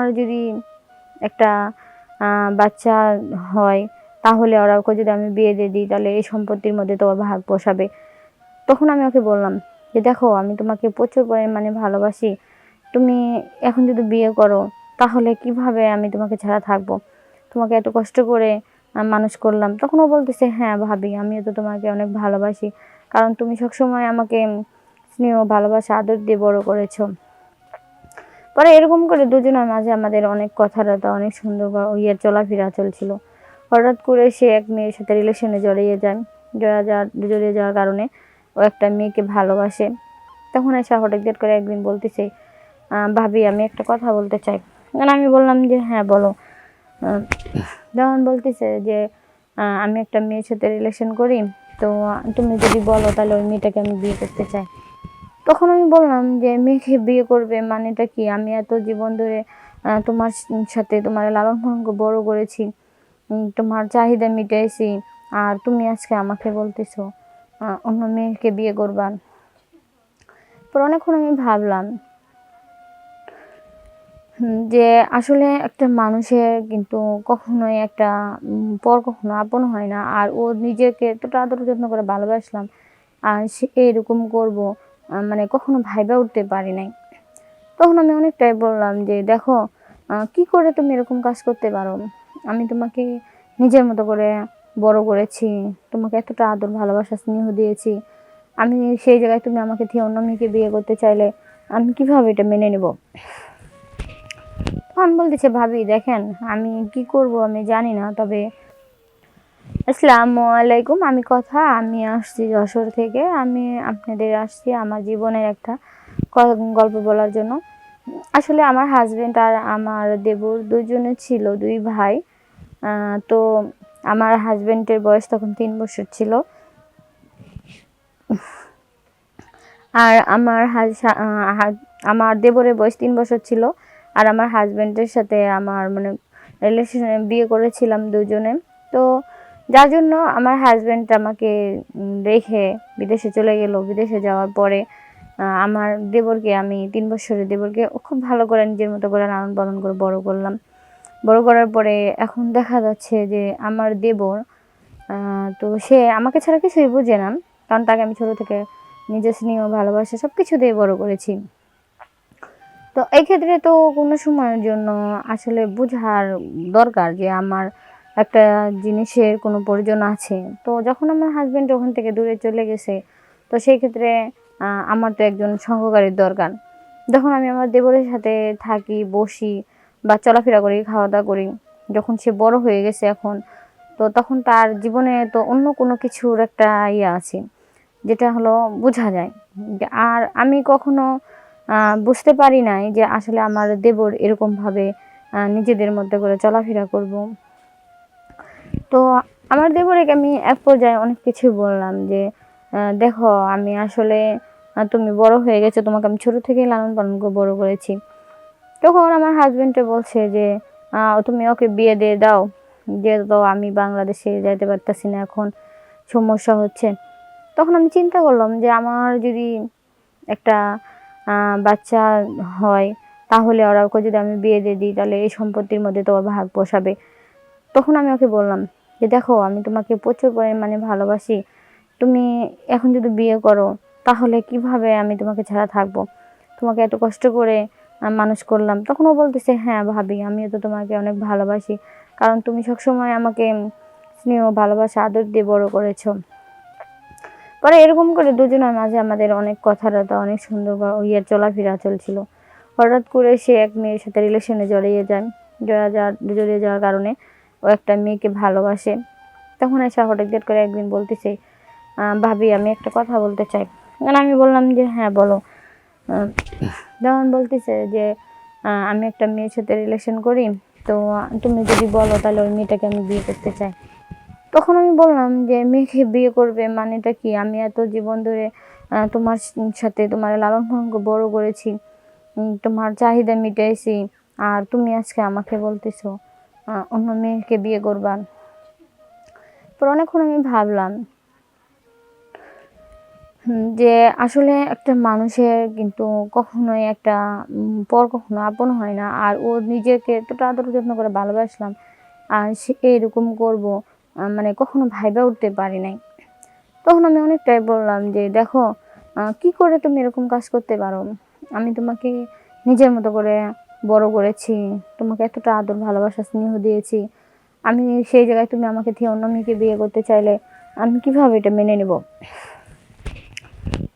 আমার যদি একটা বাচ্চা হয়, তাহলে ওকে যদি আমি বিয়ে দিয়ে দিই, তাহলে এই সম্পত্তির মধ্যে তো ওর ভাগ বসাবে। তখন আমি ওকে বললাম যে, দেখো আমি তোমাকে প্রচুর পরিমাণে ভালোবাসি, তুমি এখন যদি বিয়ে করো তাহলে কিভাবে আমি তোমাকে ছাড়া থাকবো? তোমাকে এত কষ্ট করে মানুষ করলাম। তখন ও বলতেছে, হ্যাঁ ভাবি, আমিও তো তোমাকে অনেক ভালোবাসি, কারণ তুমি সবসময় আমাকে স্নেহ, ভালোবাসা, আদর দিয়ে বড় করেছো। পরে এরকম করে দুজনের মাঝে আমাদের অনেক কথাবার্তা, অনেক সুন্দর চলাফেরা চলছিল। হঠাৎ করে সে এক মেয়ের সাথে রিলেশনে জড়িয়ে যাওয়ার কারণে ও একটা মেয়েকে ভালোবাসে। তখন এসে হঠাৎ করে একদিন বলতেছে, ভাবি আমি একটা কথা বলতে চাই। আমি বললাম যে, হ্যাঁ বলো। যেমন বলতেছে যে, আমি একটা মেয়ের সাথে রিলেশন করি, তো তুমি যদি বলো তাহলে ওই মেয়েটাকে আমি বিয়ে করতে চাই। তখন আমি বললাম যে, মেয়েকে বিয়ে করবে মানেটা কি? আমি এত জীবন ধরে তোমার সাথে তোমার লালন পালন করে বড় করেছি, তোমার চাহিদা মিটাইছি, আর তুমি আজকে আমাকে বলতেছো অন্য মেয়েকে বিয়ে করবা। পর অনেকক্ষণ আমি ভাবলাম যে আসলে একটা মানুষের কিন্তু কখনোই একটা পর কখনো আপন হয় না। আর ও নিজেকে এতটা আদর যত্ন করে ভালোবাসলাম, আর সে এরকম করবো মানে কখনো ভাইবা উঠতে পারি নাই। তখন আমি অনেকটাই বললাম যে, দেখো কি করে তুমি এরকম কাজ করতে পারো? আমি তোমাকে নিজের মতো করে বড় করেছি, তোমাকে এতটা আদর, ভালোবাসা, স্নেহ দিয়েছি। আমি সেই জায়গায় তুমি আমাকে থেকে অন্য মেয়েকে বিয়ে করতে চাইলে আমি কিভাবে এটা মেনে নেব? তখন বলতেছে, ভাবি দেখেন আমি কি করব আমি জানি না, তবে আসসালামু আলাইকুম। আমি আসছি যশোর থেকে। আমি আপনাদের আসছি আমার জীবনের একটা গল্প বলার জন্য। আসলে আমার হাজবেন্ড আর আমার দেবর দুজনে ছিল, দুই ভাই। তো আমার হাজবেন্ডের বয়স তখন 3 বছর ছিল, আর আমার দেবরের বয়স 3 বছর ছিল। আর আমার হাজবেন্ডের সাথে আমার মানে রিলেশনে বিয়ে করেছিলাম দুজনে। তো যার জন্য আমার হাজবেন্ড আমাকে রেখে বিদেশে চলে গেল। বিদেশে যাওয়ার পরে আমার দেবরকে, আমি 3 বছরের দেবরকে খুব ভালো করে নিজের মতো করে লালন পালন করে বড় করলাম। বড় করার পরে এখন দেখা যাচ্ছে যে আমার দেবর, তো সে আমাকে ছাড়া কিছুই বুঝে না, কারণ তাকে আমি ছোট থেকে নিজের স্নেহ, ভালোবাসা সব কিছু দিয়ে বড় করেছি। তো এই ক্ষেত্রে তো কোনো সময়ের জন্য আসলে বোঝার দরকার যে আমার একটা জিনিসের কোনো প্রয়োজন আছে। তো যখন আমার হাজবেন্ড ওখান থেকে দূরে চলে গেছে, তো সেই ক্ষেত্রে আমার তো একজন সহকারীর দরকার। যখন আমি আমার দেবরের সাথে থাকি, বসি বা চলাফেরা করি, খাওয়া দাওয়া করি, যখন সে বড় হয়ে গেছে এখন, তো তখন তার জীবনে তো অন্য কোনো কিছুর একটা আছে, যেটা হলো বোঝা যায়। আর আমি কখনো বুঝতে পারি নাই যে আসলে আমার দেবর এরকমভাবে নিজেদের মধ্যে করে চলাফেরা করব। তো আমার দেবরকে আমি এক পর্যায়ে অনেক কিছু বললাম যে, দেখো আমি আসলে তুমি বড় হয়ে গেছো, তোমাকে আমি ছোট থেকেই লালন পালন করে বড় করেছি। তখন আমার হাজবেন্ডে বলছে যে, তুমি ওকে বিয়ে দিয়ে দাও, যেহেতু আমি বাংলাদেশে যাইতে পারতেছি না, এখন সমস্যা হচ্ছে। তখন আমি চিন্তা করলাম যে আমার যদি একটা বাচ্চা হয়, তাহলে ওকে যদি আমি বিয়ে দিয়ে দিই, তাহলে এই সম্পত্তির মধ্যে তো ওর ভাগ বসাবে। তখন আমি ওকে বললাম যে, দেখো আমি তোমাকে প্রচুর পরিমাণে ভালোবাসি, তুমি এখন যদি বিয়ে করো তাহলে কিভাবে আমি তোমাকে ছাড়া থাকবো? তোমাকে এত কষ্ট করে মানুষ করলাম। তখন ও বলতেছে, হ্যাঁ ভাবি, আমিও তো তোমাকে অনেক ভালোবাসি, কারণ তুমি সবসময় আমাকে স্নেহ, ভালোবাসা, আদর দিয়ে বড় করেছো। পরে এরকম করে দুজনের মাঝে আমাদের অনেক কথাবার্তা, অনেক সুন্দর চলাফেরা চলছিল। হঠাৎ করে সে এক মেয়ের সাথে রিলেশনে জড়িয়ে যাওয়ার কারণে ও একটা মেয়েকে ভালোবাসে। তখন এসে হঠাৎ করে একদিন বলতেছে, ভাবি আমি একটা কথা বলতে চাই। আমি বললাম যে, হ্যাঁ বলো। যেমন বলতেছে যে, আমি একটা মেয়ের সাথে রিলেশন করি, তো তুমি যদি বলো তাহলে ওই মেয়েটাকে আমি বিয়ে করতে চাই। তখন আমি বললাম যে, মেয়েকে বিয়ে করবে মানেটা কি? আমি এত জীবন ধরে তোমার সাথে তোমার লালন পালন করে বড় করেছি, তোমার চাহিদা মিটাইছি, আর তুমি আজকে আমাকে বলতেছো অন্য মেয়েকে বিয়ে করবা। পর অনেকক্ষণ আমি ভাবলাম যে আসলে একটা মানুষের কিন্তু কখনোই একটা পর কখনো আপন হয় না। আর ও নিজেকে এতটা আদর যত্ন করে ভালোবাসলাম, আর সে এরকম করব মানে কখনো ভাইবা উঠতে পারি নাই। তখন আমি অনেকটাই বললাম যে, "দেখো, কি করে তুমি এরকম কাজ করতে পারো? আমি তোমাকে নিজের মতো করে বড় করেছি। তোমাকে এতটা আদর, ভালোবাসা, স্নেহ দিয়েছি। আমি সেই জায়গায় তুমি আমাকে থেকে অন্য মেয়েকে বিয়ে করতে চাইলে আমি কিভাবে এটা মেনে নেব?"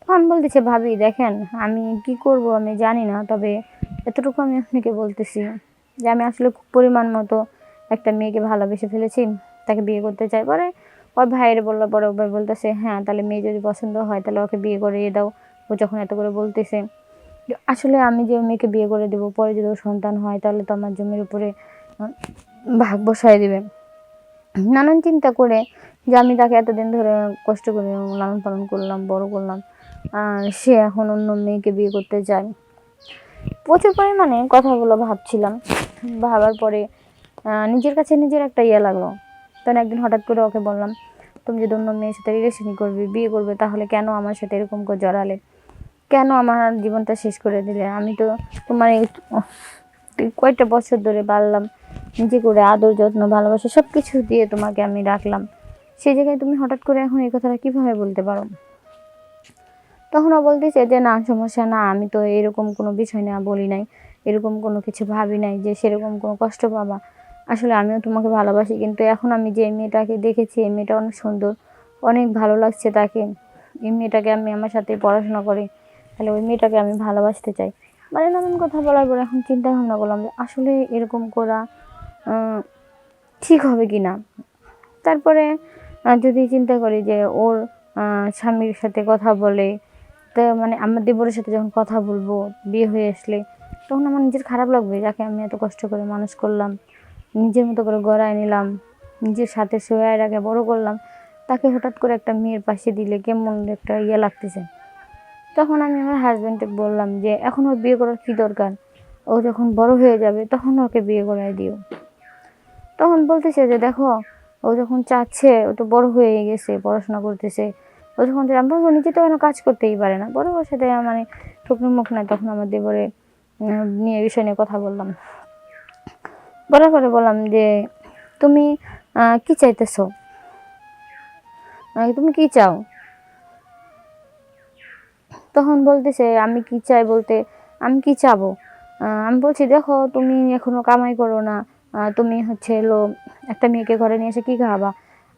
তখন বলতেছে, "ভাবি দেখেন, আমি কি করব আমি জানি না। তবে এতটুকু আমি আপনাকে বলতেছি যে আমি আসলে খুব পরিমাণ মতো একটা মেয়েকে ভালোবেসে ফেলেছি। তাকে বিয়ে করতে চাই।" পরে ওর ভাইয়ের বলল, পরে ওর ভাই বলতেছে, "হ্যাঁ, তাহলে মেয়ে যদি পছন্দ হয় তাহলে ওকে বিয়ে করিয়ে দাও।" ও যখন এত করে বলতেছে, যে আসলে আমি যে মেয়েকে বিয়ে করে দেবো, পরে যদি ওর সন্তান হয় তাহলে তো আমার জমির উপরে আহ, ভাগ বসায় দিবে। নানান চিন্তা করে যে আমি তাকে এতদিন ধরে কষ্ট করে লালন পালন করলাম, বড় করলাম, আর সে এখন অন্য মেয়েকে বিয়ে করতে চায়। প্রচুর পরিমাণে কথাগুলো ভাবছিলাম। ভাবার পরে নিজের কাছে নিজের একটা ইয়ে লাগলো। তখন একদিন হঠাৎ করে ওকে বললাম, "তুমি যদি অন্য মেয়ের সাথে রিলেশন করবে, বিয়ে করবে, তাহলে কেন আমার সাথে এরকম করে জড়ালে? কেন আমার জীবনটা শেষ করে দিলে? আমি তো তোমার এই কয়েকটা বছর ধরে পাললাম, নিজে করে আদর যত্ন ভালোবাসা সব কিছু দিয়ে তোমাকে আমি রাখলাম। সেই জায়গায় তুমি হঠাৎ করে এখন এই কথাটা কীভাবে বলতে পারো?" তখন ও বলতেছে যে, "না, সমস্যা না, আমি তো এরকম কোনো বিষয় না বলি নাই, এরকম কোনো কিছু ভাবি নাই যে সেরকম কোনো কষ্ট পাবা। আসলে আমিও তোমাকে ভালোবাসি, কিন্তু এখন আমি যে মেয়েটাকে দেখেছি এই মেয়েটা অনেক সুন্দর, অনেক ভালো লাগছে তাকে। এই মেয়েটাকে আমি আমার সাথে পড়াশোনা করি, তাহলে ওই মেয়েটাকে আমি ভালোবাসতে চাই।" মানে নানান কথা বলার পরে এখন চিন্তা ভাবনা করলাম যে আসলে এরকম করা ঠিক হবে কি না। তারপরে যদি চিন্তা করি যে ওর স্বামীর সাথে কথা বলে, তো মানে আমার দেবরের সাথে যখন কথা বলবো বিয়ে হয়ে আসলে, তখন আমার নিজের খারাপ লাগবে, যাকে আমি এত কষ্ট করে মানুষ করলাম, নিজের মতো করে গড়ায় নিলাম, নিজের সাথে শোয়ার আগে বড় করলাম, তাকে হঠাৎ করে একটা মেয়ের পাশে দিলে কেমন একটা ইয়ে লাগতেছে। তখন আমি আমার হাজব্যান্ডকে বললাম যে এখন ওর বিয়ে করার কী দরকার, ও যখন বড় হয়ে যাবে তখন ওকে বিয়ে করায় দিও। তখন বলতেছে যে, "দেখো, ও যখন চাচ্ছে, ও তো বড় হয়ে গেছে, পড়াশোনা করতেছে, ও যখন আমি বলবো নিজে তো কোনো কাজ করতেই পারে না, বড় ওর সাথে মানে ঠুকনো মুখ নাই।" তখন আমার দেবরে নিয়ে বিষয় নিয়ে কথা বললাম। বলার পরে বললাম যে, "তুমি কি চাইতেছো? তুমি কি চাও?" তখন বলতেছে, "আমি কি চাই বলতে, আমি কি চাবো?" আমি বলছি, "দেখো, তুমি এখনো কামাই করো না, তুমি হচ্ছে হলো একটা মেয়েকে ঘরে নিয়ে এসে কি খাওয়াবা?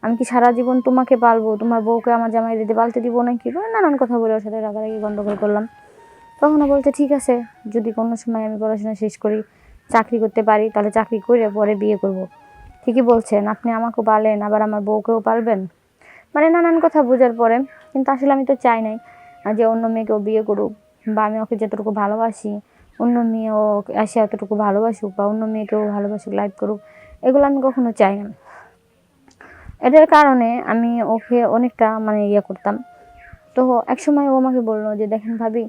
আমি কি সারা জীবন তোমাকে পালবো? তোমার বউকে আমার জামাই দিদি পালতে দিব নাকি?" নানান কথা বলে ওর সাথে রাগারাগি গন্ডগোল করলাম। তখন ও বলছে, "ঠিক আছে, যদি কোনো সময় আমি পড়াশোনা শেষ করি, চাকরি করতে পারি, তাহলে চাকরি করে পরে বিয়ে করব। ঠিকই বলছেন, আপনি আমাকেও পালেন, আবার আমার বউকেও পালবেন।" মানে নানান কথা বোঝার পরে, কিন্তু আসলে আমি তো চাই নাই যে অন্য মেয়েকেও বিয়ে করুক, বা আমি ওকে যতটুকু ভালোবাসি অন্য মেয়েও এসে এতটুকু ভালোবাসুক, বা অন্য মেয়েকেও ভালোবাসুক, লাইক করুক, এগুলো আমি কখনো চাই না। এটার কারণে আমি ওকে অনেকটা মানে ইয়ে করতাম। তো একসময় ও আমাকে বললো যে, "দেখেন ভাবি,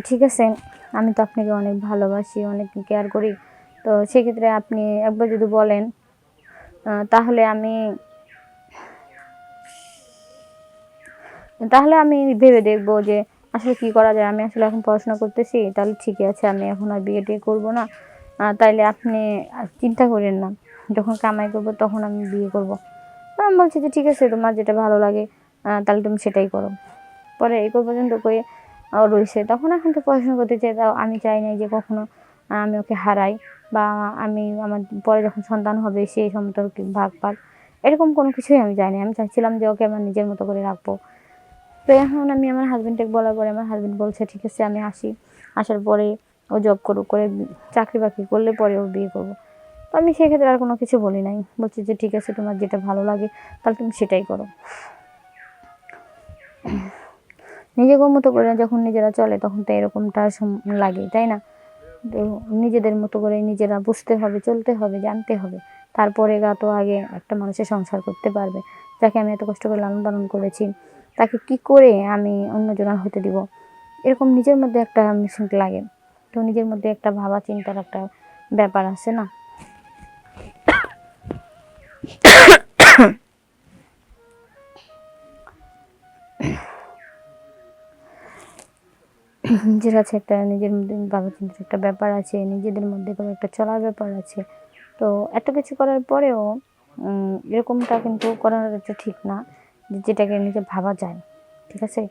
ঠিক আছে, আমি তো আপনাকে অনেক ভালোবাসি, অনেক কেয়ার করি। তো সেক্ষেত্রে আপনি একবার যদি বলেন, তাহলে আমি ভেবে দেখবো যে আসলে কি করা যায়। আমি আসলে এখন পড়াশোনা করতেছি, তাহলে ঠিকই আছে, আমি এখন আর বিয়ে টিয়ে করবো না। তাইলে আপনি চিন্তা করেন না, যখন কামাই করবো তখন আমি বিয়ে করবো।" তো আমি বলছি যে, "ঠিক আছে, তোমার যেটা ভালো লাগে তাহলে তুমি সেটাই করো।" পরে এই পর্যন্ত করে রইছে। তখন এখন তো পড়াশোনা করতে চাই, তাও আমি চাই নাই যে কখনো আমি ওকে হারাই, বা আমি আমার পরে যখন সন্তান হবে সেই সম্পর্কে ভাগ পাক, এরকম কোনো কিছুই আমি চাই না। আমি চাইছিলাম যে ওকে আমার নিজের মতো করে রাখবো। তো এখন আমি আমার হাজব্যান্ডকে বলার পরে আমার হাজব্যান্ড বলছে, "ঠিক আছে, আমি আসি। আসার পরে ও জব করুক, করে চাকরি বাকরি করলে পরে ও বিয়ে করবো।" তো আমি সেক্ষেত্রে আর কোনো কিছু বলি নাই। বলছি যে, "ঠিক আছে, তোমার যেটা ভালো লাগে তাহলে তুমি সেটাই করো।" নিজেদের মতো করে যখন নিজেরা চলে তখন তো এরকমটা লাগে, তাই না? তো নিজেদের মতো করে নিজেরা বুঝতে হবে, চলতে হবে, জানতে হবে। তারপরে তো আগে একটা মানুষের সংসার করতে পারবে। যাকে আমি এত কষ্ট করে লালন পালন করেছি, তাকে কি করে আমি অন্যজনের হতে দিব? এরকম নিজের মধ্যে একটা মিশন লাগে। তো নিজের মধ্যে একটা ভাবা চিন্তার একটা ব্যাপার আছে না? নিজের কাছে একটা নিজের মধ্যে ভাবা চিন্তার একটা ব্যাপার আছে, নিজেদের মধ্যে কোনো একটা চলার ব্যাপার আছে। তো এত কিছু করার পরেও এরকমটা কিন্তু করাটা ঠিক না, যে যেটাকে নিজে ভাবা যায়। ঠিক আছে?